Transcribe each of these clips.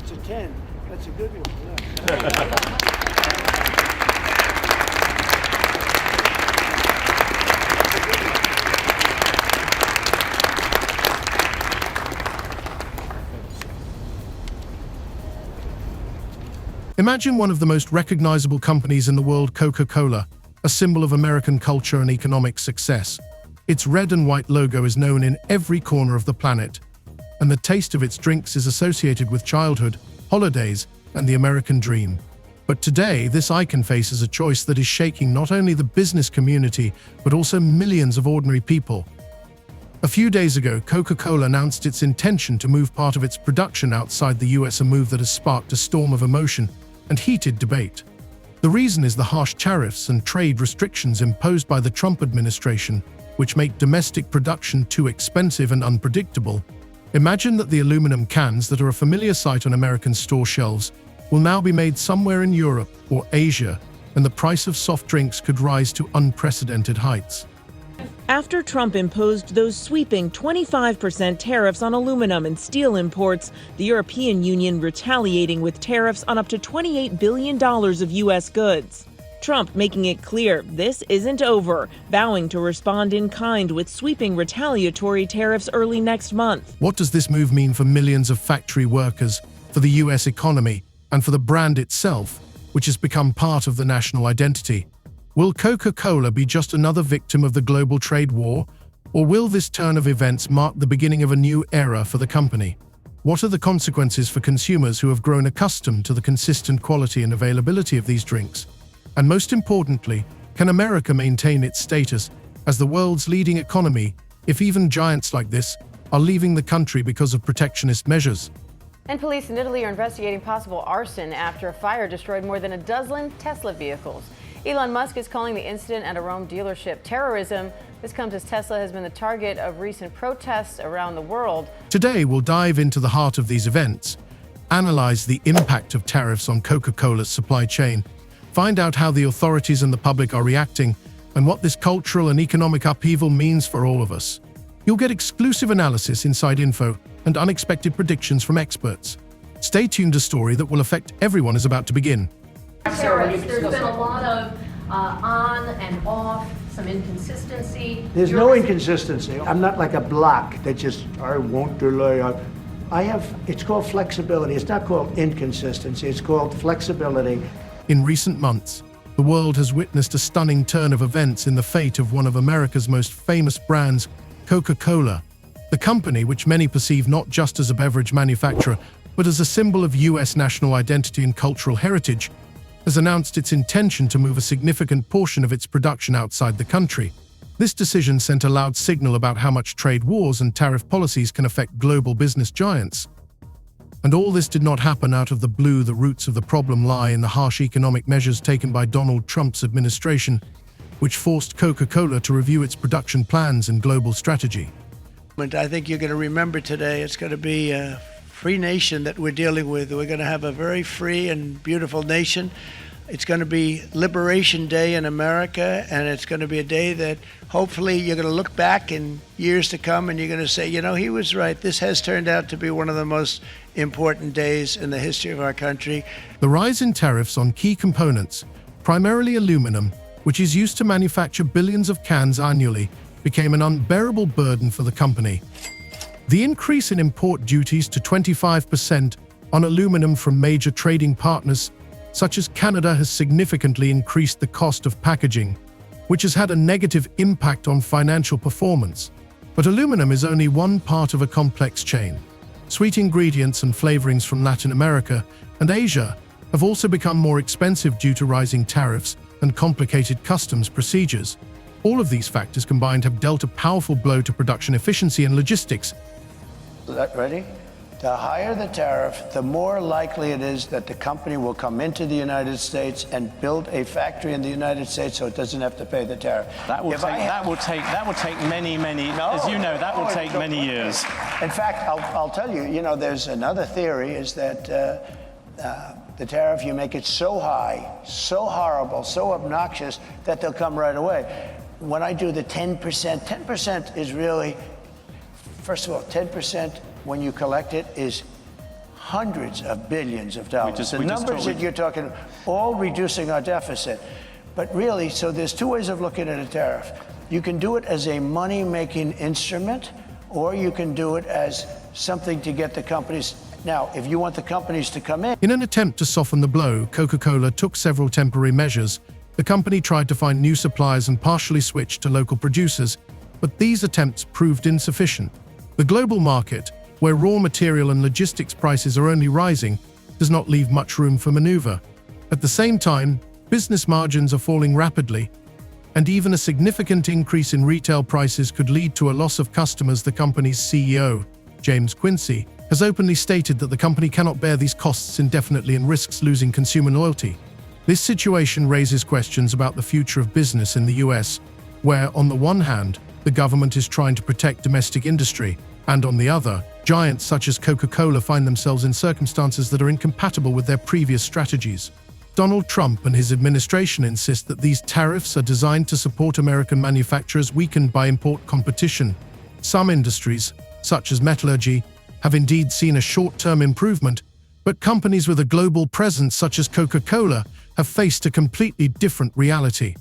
That's a 10. That's a good one. Yeah. Imagine one of the most recognizable companies in the world, Coca-Cola, a symbol of American culture and economic success. Its red and white logo is known in every corner of the planet, and the taste of its drinks is associated with childhood, holidays, and the American dream. But today, this icon faces a choice that is shaking not only the business community, but also millions of ordinary people. A few days ago, Coca-Cola announced its intention to move part of its production outside the US, a move that has sparked a storm of emotion and heated debate. The reason is the harsh tariffs and trade restrictions imposed by the Trump administration, which make domestic production too expensive and unpredictable. Imagine that the aluminum cans that are a familiar sight on American store shelves will now be made somewhere in Europe or Asia, and the price of soft drinks could rise to unprecedented heights. After Trump imposed those sweeping 25% tariffs on aluminum and steel imports, the European Union retaliating with tariffs on up to $28 billion of U.S. goods. Trump making it clear this isn't over, vowing to respond in kind with sweeping retaliatory tariffs early next month. What does this move mean for millions of factory workers, for the U.S. economy, and for the brand itself, which has become part of the national identity? Will Coca-Cola be just another victim of the global trade war, or will this turn of events mark the beginning of a new era for the company? What are the consequences for consumers who have grown accustomed to the consistent quality and availability of these drinks? And most importantly, can America maintain its status as the world's leading economy if even giants like this are leaving the country because of protectionist measures? And police in Italy are investigating possible arson after a fire destroyed more than a dozen Tesla vehicles. Elon Musk is calling the incident at a Rome dealership terrorism. This comes as Tesla has been the target of recent protests around the world. Today, we'll dive into the heart of these events, analyze the impact of tariffs on Coca-Cola's supply chain, find out how the authorities and the public are reacting, and what this cultural and economic upheaval means for all of us. You'll get exclusive analysis, inside info, and unexpected predictions from experts. Stay tuned, a story that will affect everyone is about to begin. Tariffs, there's been a lot of on and off, some inconsistency. There's no inconsistency. I'm not like a block that just, I won't delay. It's called flexibility. It's not called inconsistency. It's called flexibility. In recent months, the world has witnessed a stunning turn of events in the fate of one of America's most famous brands, Coca-Cola. The company, which many perceive not just as a beverage manufacturer, but as a symbol of U.S. national identity and cultural heritage, has announced its intention to move a significant portion of its production outside the country. This decision sent a loud signal about how much trade wars and tariff policies can affect global business giants. And all this did not happen out of the blue. The roots of the problem lie in the harsh economic measures taken by Donald Trump's administration, which forced Coca-Cola to review its production plans and global strategy. I think you're going to remember today, it's going to be a free nation that we're dealing with. We're going to have a very free and beautiful nation. It's going to be Liberation Day in America, and it's going to be a day that hopefully you're going to look back in years to come and you're going to say, you know, he was right. This has turned out to be one of the most important days in the history of our country. The rise in tariffs on key components, primarily aluminum, which is used to manufacture billions of cans annually, became an unbearable burden for the company. The increase in import duties to 25% on aluminum from major trading partners, such as Canada, has significantly increased the cost of packaging, which has had a negative impact on financial performance. But aluminum is only one part of a complex chain. Sweet ingredients and flavorings from Latin America and Asia have also become more expensive due to rising tariffs and complicated customs procedures. All of these factors combined have dealt a powerful blow to production efficiency and logistics. Ready? The higher the tariff, the more likely it is that the company will come into the United States and build a factory in the United States so it doesn't have to pay the tariff. That will take many, as you know, that will take many years. In fact, I'll tell you, you know, there's another theory is that the tariff, you make it so high, so horrible, so obnoxious that they'll come right away. When I do the 10%, 10% is really, first of all, 10% when you collect it is hundreds of billions of dollars. The we just numbers told- that you're talking, all reducing our deficit. But really, so there's two ways of looking at a tariff. You can do it as a money-making instrument, or you can do it as something to get the companies. Now, if you want the companies to come in. In an attempt to soften the blow, Coca-Cola took several temporary measures. The company tried to find new suppliers and partially switched to local producers, but these attempts proved insufficient. The global market, where raw material and logistics prices are only rising, does not leave much room for maneuver. At the same time, business margins are falling rapidly, and even a significant increase in retail prices could lead to a loss of customers. The company's CEO, James Quincy, has openly stated that the company cannot bear these costs indefinitely and risks losing consumer loyalty. This situation raises questions about the future of business in the US, where, on the one hand, the government is trying to protect domestic industry, and on the other, giants such as Coca-Cola find themselves in circumstances that are incompatible with their previous strategies. Donald Trump and his administration insist that these tariffs are designed to support American manufacturers weakened by import competition. Some industries, such as metallurgy, have indeed seen a short-term improvement, but companies with a global presence such as Coca-Cola have faced a completely different reality.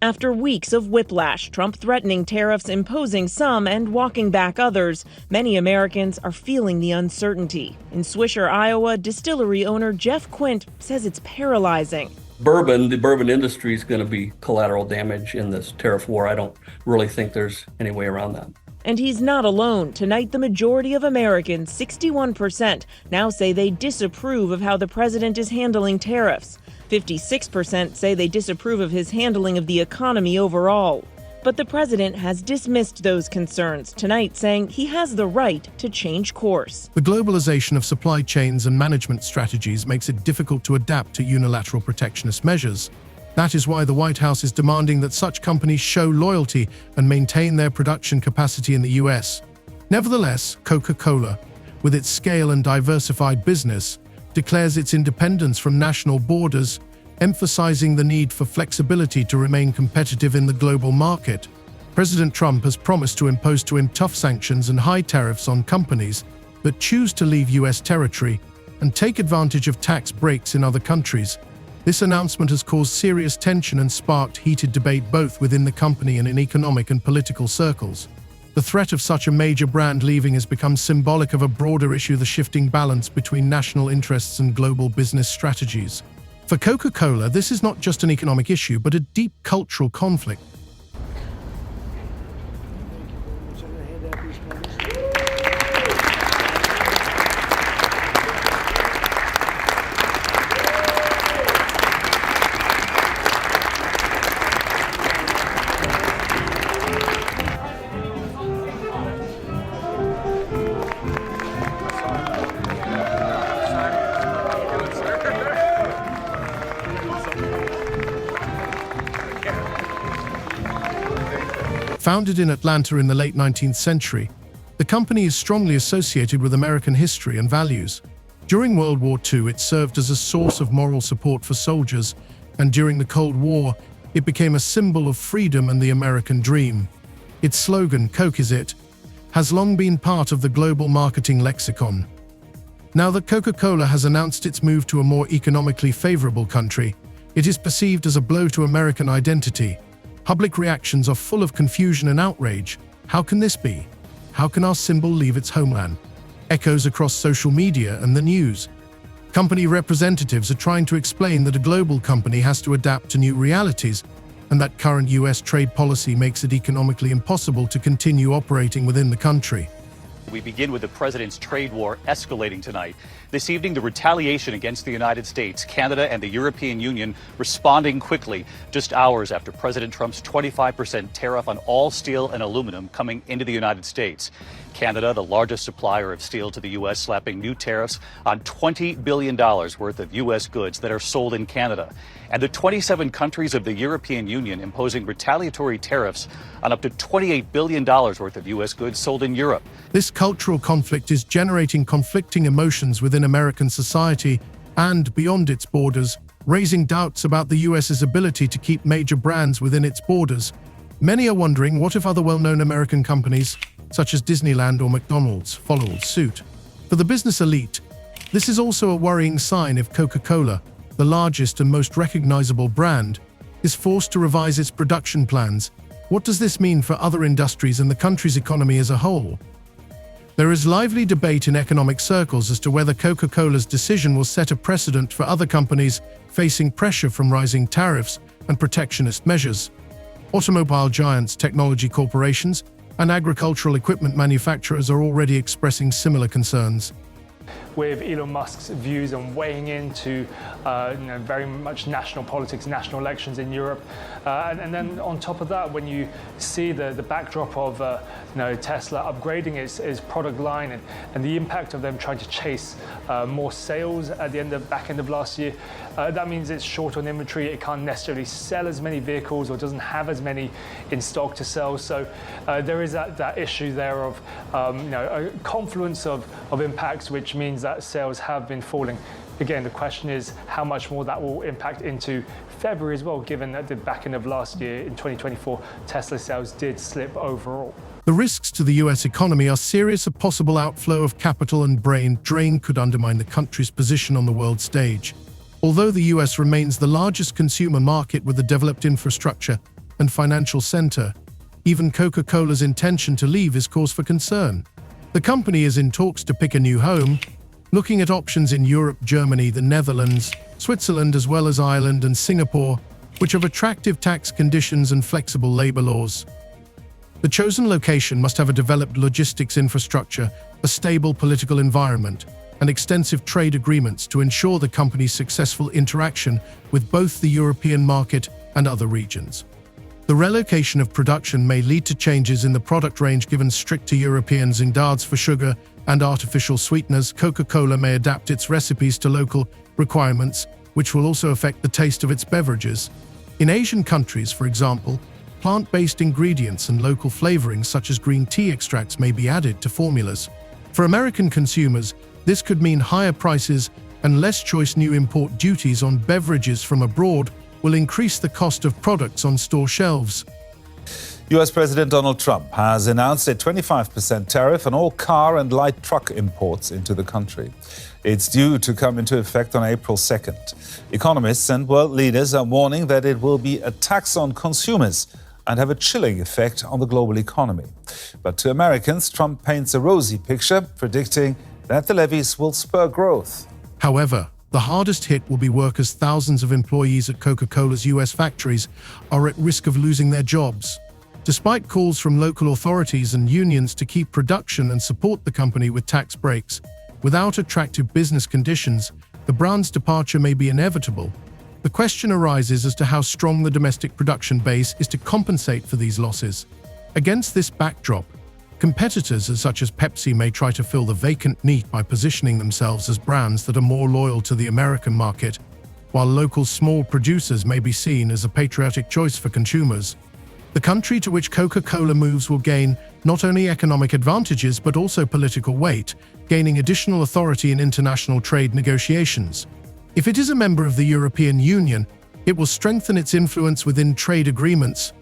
After weeks of whiplash, Trump threatening tariffs, imposing some, and walking back others, many Americans are feeling the uncertainty. In Swisher, Iowa, distillery owner Jeff Quint says it's paralyzing. The bourbon industry is going to be collateral damage in this tariff war. I don't really think there's any way around that. And he's not alone. Tonight, the majority of Americans, 61%, now say they disapprove of how the president is handling tariffs. 56% say they disapprove of his handling of the economy overall. But the president has dismissed those concerns tonight, saying he has the right to change course. The globalization of supply chains and management strategies makes it difficult to adapt to unilateral protectionist measures. That is why the White House is demanding that such companies show loyalty and maintain their production capacity in the US. Nevertheless, Coca-Cola, with its scale and diversified business, declares its independence from national borders, emphasizing the need for flexibility to remain competitive in the global market. President Trump has promised to impose tough sanctions and high tariffs on companies that choose to leave US territory and take advantage of tax breaks in other countries. This announcement has caused serious tension and sparked heated debate both within the company and in economic and political circles. The threat of such a major brand leaving has become symbolic of a broader issue: the shifting balance between national interests and global business strategies. For Coca-Cola, this is not just an economic issue, but a deep cultural conflict. Founded in Atlanta in the late 19th century, the company is strongly associated with American history and values. During World War II, it served as a source of moral support for soldiers, and during the Cold War, it became a symbol of freedom and the American dream. Its slogan, "Coke is it," has long been part of the global marketing lexicon. Now that Coca-Cola has announced its move to a more economically favorable country, it is perceived as a blow to American identity. Public reactions are full of confusion and outrage. How can this be? How can our symbol leave its homeland? Echoes across social media and the news. Company representatives are trying to explain that a global company has to adapt to new realities, and that current US trade policy makes it economically impossible to continue operating within the country. We begin with the president's trade war escalating tonight. This evening, the retaliation against the United States, Canada, and the European Union responding quickly, just hours after President Trump's 25% tariff on all steel and aluminum coming into the United States. Canada, the largest supplier of steel to the U.S., slapping new tariffs on $20 billion worth of U.S. goods that are sold in Canada. And the 27 countries of the European Union imposing retaliatory tariffs on up to $28 billion worth of U.S. goods sold in Europe. This cultural conflict is generating conflicting emotions within American society and beyond its borders, raising doubts about the U.S.'s ability to keep major brands within its borders. Many are wondering, what if other well-known American companies, such as Disneyland or McDonald's, follow suit? For the business elite, This is also a worrying sign if Coca-Cola, the largest and most recognizable brand, is forced to revise its production plans. What does this mean for other industries and the country's economy as a whole? There is lively debate in economic circles as to whether Coca-Cola's decision will set a precedent for other companies facing pressure from rising tariffs and protectionist measures. Automobile giants, technology corporations, and agricultural equipment manufacturers are already expressing similar concerns. With Elon Musk's views on weighing into very much national politics, national elections in Europe. And then on top of that, when you see the backdrop of Tesla upgrading its product line and the impact of them trying to chase more sales at the back end of last year, that means it's short on inventory. It can't necessarily sell as many vehicles or doesn't have as many in stock to sell. So there is that issue there of a confluence of impacts, which means that sales have been falling. Again, the question is how much more that will impact into February as well, given that the back end of last year in 2024, Tesla sales did slip overall. The risks to the US economy are serious. A possible outflow of capital and brain drain could undermine the country's position on the world stage. Although the US remains the largest consumer market with a developed infrastructure and financial center, even Coca-Cola's intention to leave is cause for concern. The company is in talks to pick a new home, looking at options in Europe, Germany, the Netherlands, Switzerland, as well as Ireland and Singapore, which have attractive tax conditions and flexible labor laws. The chosen location must have a developed logistics infrastructure, a stable political environment, and extensive trade agreements to ensure the company's successful interaction with both the European market and other regions. The relocation of production may lead to changes in the product range given stricter European standards for sugar and artificial sweeteners. Coca-Cola may adapt its recipes to local requirements, which will also affect the taste of its beverages. In Asian countries, for example, plant-based ingredients and local flavorings such as green tea extracts may be added to formulas. For American consumers, this could mean higher prices and less choice. New import duties on beverages from abroad will increase the cost of products on store shelves. US President Donald Trump has announced a 25% tariff on all car and light truck imports into the country. It's due to come into effect on April 2nd. Economists and world leaders are warning that it will be a tax on consumers and have a chilling effect on the global economy. But to Americans, Trump paints a rosy picture, predicting that the levies will spur growth. However, the hardest hit will be workers. Thousands of employees at Coca-Cola's US factories are at risk of losing their jobs. Despite calls from local authorities and unions to keep production and support the company with tax breaks, without attractive business conditions, the brand's departure may be inevitable. The question arises as to how strong the domestic production base is to compensate for these losses. Against this backdrop, competitors such as Pepsi may try to fill the vacant need by positioning themselves as brands that are more loyal to the American market, while local small producers may be seen as a patriotic choice for consumers. The country to which Coca-Cola moves will gain not only economic advantages but also political weight, gaining additional authority in international trade negotiations. If it is a member of the European Union, it will strengthen its influence within trade agreements,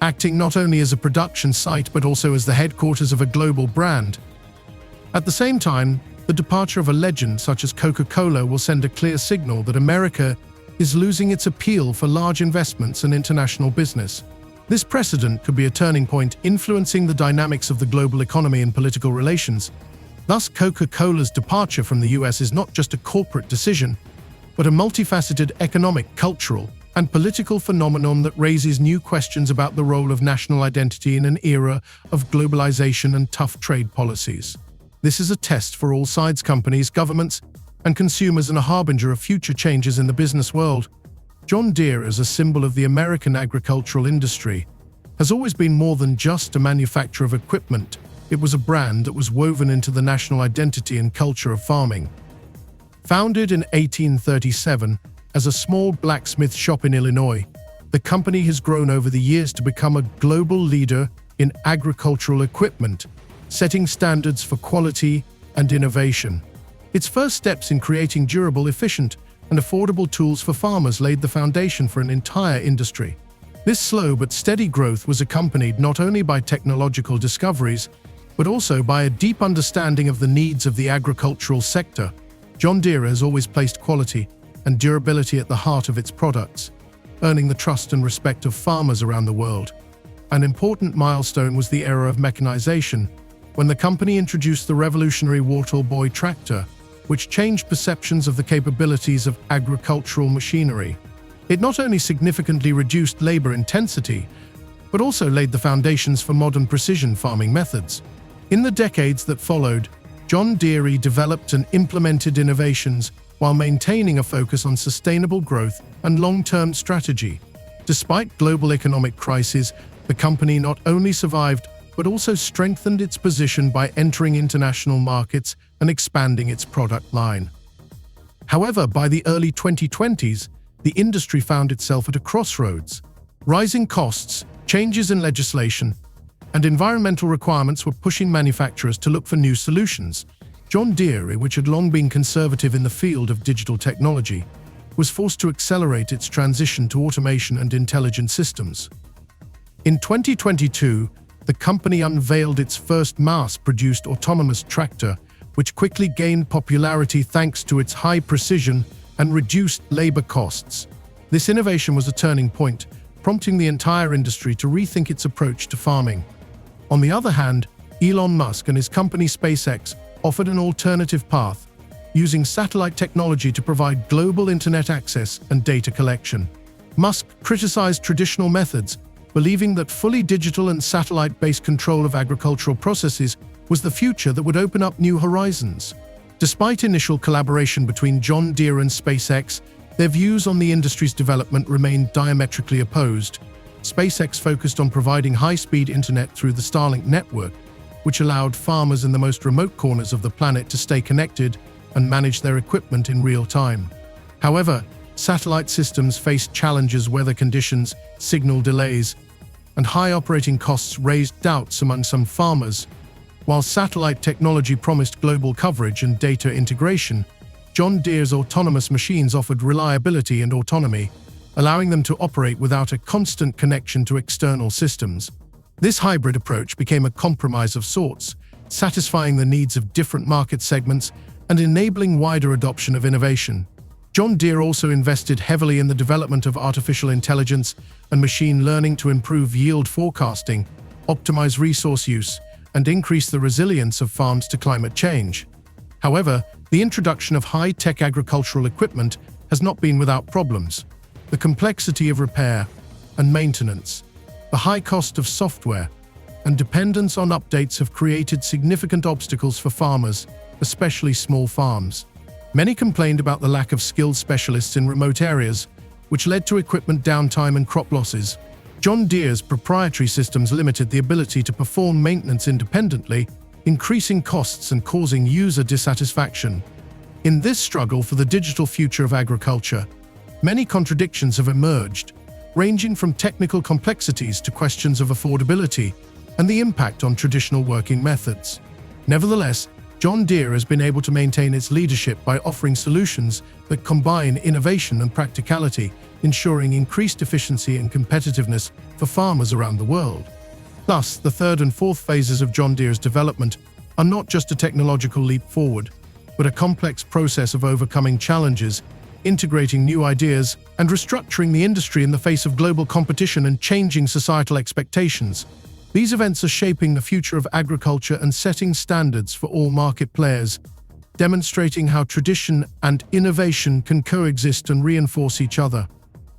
acting not only as a production site but also as the headquarters of a global brand. At the same time, the departure of a legend such as Coca-Cola will send a clear signal that America is losing its appeal for large investments and international business. This precedent could be a turning point, influencing the dynamics of the global economy and political relations. Thus, Coca-Cola's departure from the US is not just a corporate decision, but a multifaceted economic, cultural, and political phenomenon that raises new questions about the role of national identity in an era of globalization and tough trade policies. This is a test for all sides, companies, governments, and consumers, and a harbinger of future changes in the business world. John Deere, as a symbol of the American agricultural industry, has always been more than just a manufacturer of equipment. It was a brand that was woven into the national identity and culture of farming. Founded in 1837 as a small blacksmith shop in Illinois, the company has grown over the years to become a global leader in agricultural equipment, setting standards for quality and innovation. Its first steps in creating durable, efficient, and affordable tools for farmers laid the foundation for an entire industry. This slow but steady growth was accompanied not only by technological discoveries, but also by a deep understanding of the needs of the agricultural sector. John Deere has always placed quality and durability at the heart of its products, earning the trust and respect of farmers around the world. An important milestone was the era of mechanization, when the company introduced the revolutionary Water Boy tractor, which changed perceptions of the capabilities of agricultural machinery. It not only significantly reduced labor intensity, but also laid the foundations for modern precision farming methods. In the decades that followed, John Deere developed and implemented innovations while maintaining a focus on sustainable growth and long-term strategy. Despite global economic crises, the company not only survived but also strengthened its position by entering international markets and expanding its product line. However, by the early 2020s, the industry found itself at a crossroads. Rising costs, changes in legislation, and environmental requirements were pushing manufacturers to look for new solutions. John Deere, which had long been conservative in the field of digital technology, was forced to accelerate its transition to automation and intelligent systems. In 2022, the company unveiled its first mass-produced autonomous tractor, which quickly gained popularity thanks to its high precision and reduced labor costs. This innovation was a turning point, prompting the entire industry to rethink its approach to farming. On the other hand, Elon Musk and his company SpaceX offered an alternative path, using satellite technology to provide global internet access and data collection. Musk criticized traditional methods, believing that fully digital and satellite-based control of agricultural processes was the future that would open up new horizons. Despite initial collaboration between John Deere and SpaceX, their views on the industry's development remained diametrically opposed. SpaceX focused on providing high-speed internet through the Starlink network, which allowed farmers in the most remote corners of the planet to stay connected and manage their equipment in real time. However, satellite systems faced challenges: weather conditions, signal delays, and high operating costs raised doubts among some farmers. While satellite technology promised global coverage and data integration, John Deere's autonomous machines offered reliability and autonomy, allowing them to operate without a constant connection to external systems. This hybrid approach became a compromise of sorts, satisfying the needs of different market segments and enabling wider adoption of innovation. John Deere also invested heavily in the development of artificial intelligence and machine learning to improve yield forecasting, optimize resource use, and increase the resilience of farms to climate change. However, the introduction of high-tech agricultural equipment has not been without problems. The complexity of repair and maintenance, the high cost of software, and dependence on updates have created significant obstacles for farmers, especially small farms. Many complained about the lack of skilled specialists in remote areas, which led to equipment downtime and crop losses. John Deere's proprietary systems limited the ability to perform maintenance independently, increasing costs and causing user dissatisfaction. In this struggle for the digital future of agriculture, many contradictions have emerged, ranging from technical complexities to questions of affordability and the impact on traditional working methods. Nevertheless, John Deere has been able to maintain its leadership by offering solutions that combine innovation and practicality, ensuring increased efficiency and competitiveness for farmers around the world. Thus, the third and fourth phases of John Deere's development are not just a technological leap forward, but a complex process of overcoming challenges, integrating new ideas, and restructuring the industry in the face of global competition and changing societal expectations. These events are shaping the future of agriculture and setting standards for all market players, demonstrating how tradition and innovation can coexist and reinforce each other.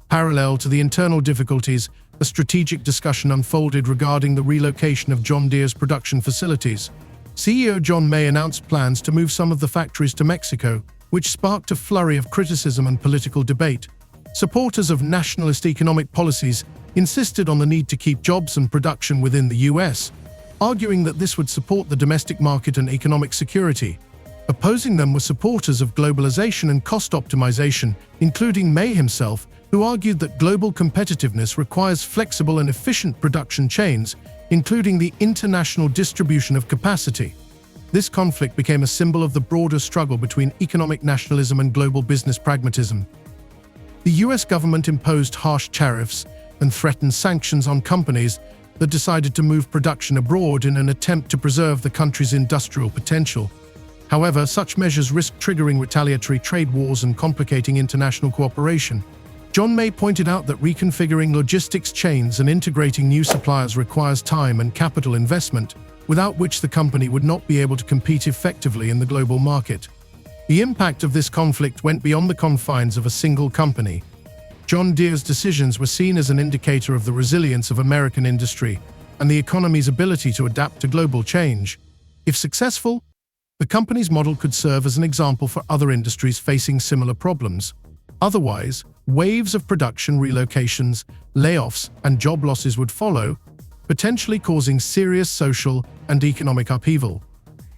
Parallel to the internal difficulties, a strategic discussion unfolded regarding the relocation of John Deere's production facilities. CEO John May announced plans to move some of the factories to Mexico, which sparked a flurry of criticism and political debate. Supporters of nationalist economic policies insisted on the need to keep jobs and production within the US, arguing that this would support the domestic market and economic security. Opposing them were supporters of globalization and cost optimization, including May himself, who argued that global competitiveness requires flexible and efficient production chains, including the international distribution of capacity. This conflict became a symbol of the broader struggle between economic nationalism and global business pragmatism. The US government imposed harsh tariffs and threatened sanctions on companies that decided to move production abroad in an attempt to preserve the country's industrial potential. However, such measures risk triggering retaliatory trade wars and complicating international cooperation. John May pointed out that reconfiguring logistics chains and integrating new suppliers requires time and capital investment, without which the company would not be able to compete effectively in the global market. The impact of this conflict went beyond the confines of a single company. John Deere's decisions were seen as an indicator of the resilience of American industry and the economy's ability to adapt to global change. If successful, the company's model could serve as an example for other industries facing similar problems. Otherwise, waves of production relocations, layoffs, and job losses would follow, potentially causing serious social and economic upheaval.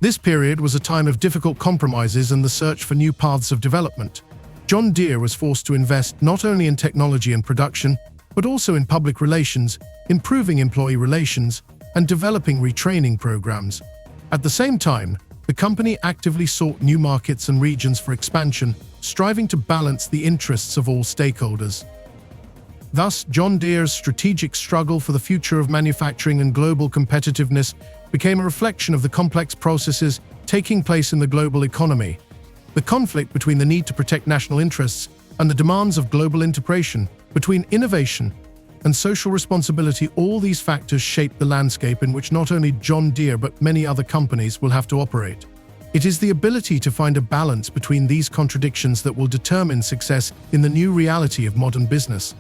This period was a time of difficult compromises and the search for new paths of development. John Deere was forced to invest not only in technology and production, but also in public relations, improving employee relations, and developing retraining programs. At the same time, the company actively sought new markets and regions for expansion, striving to balance the interests of all stakeholders. Thus, John Deere's strategic struggle for the future of manufacturing and global competitiveness became a reflection of the complex processes taking place in the global economy. The conflict between the need to protect national interests and the demands of global integration, between innovation and social responsibility, all these factors shape the landscape in which not only John Deere but many other companies will have to operate. It is the ability to find a balance between these contradictions that will determine success in the new reality of modern business.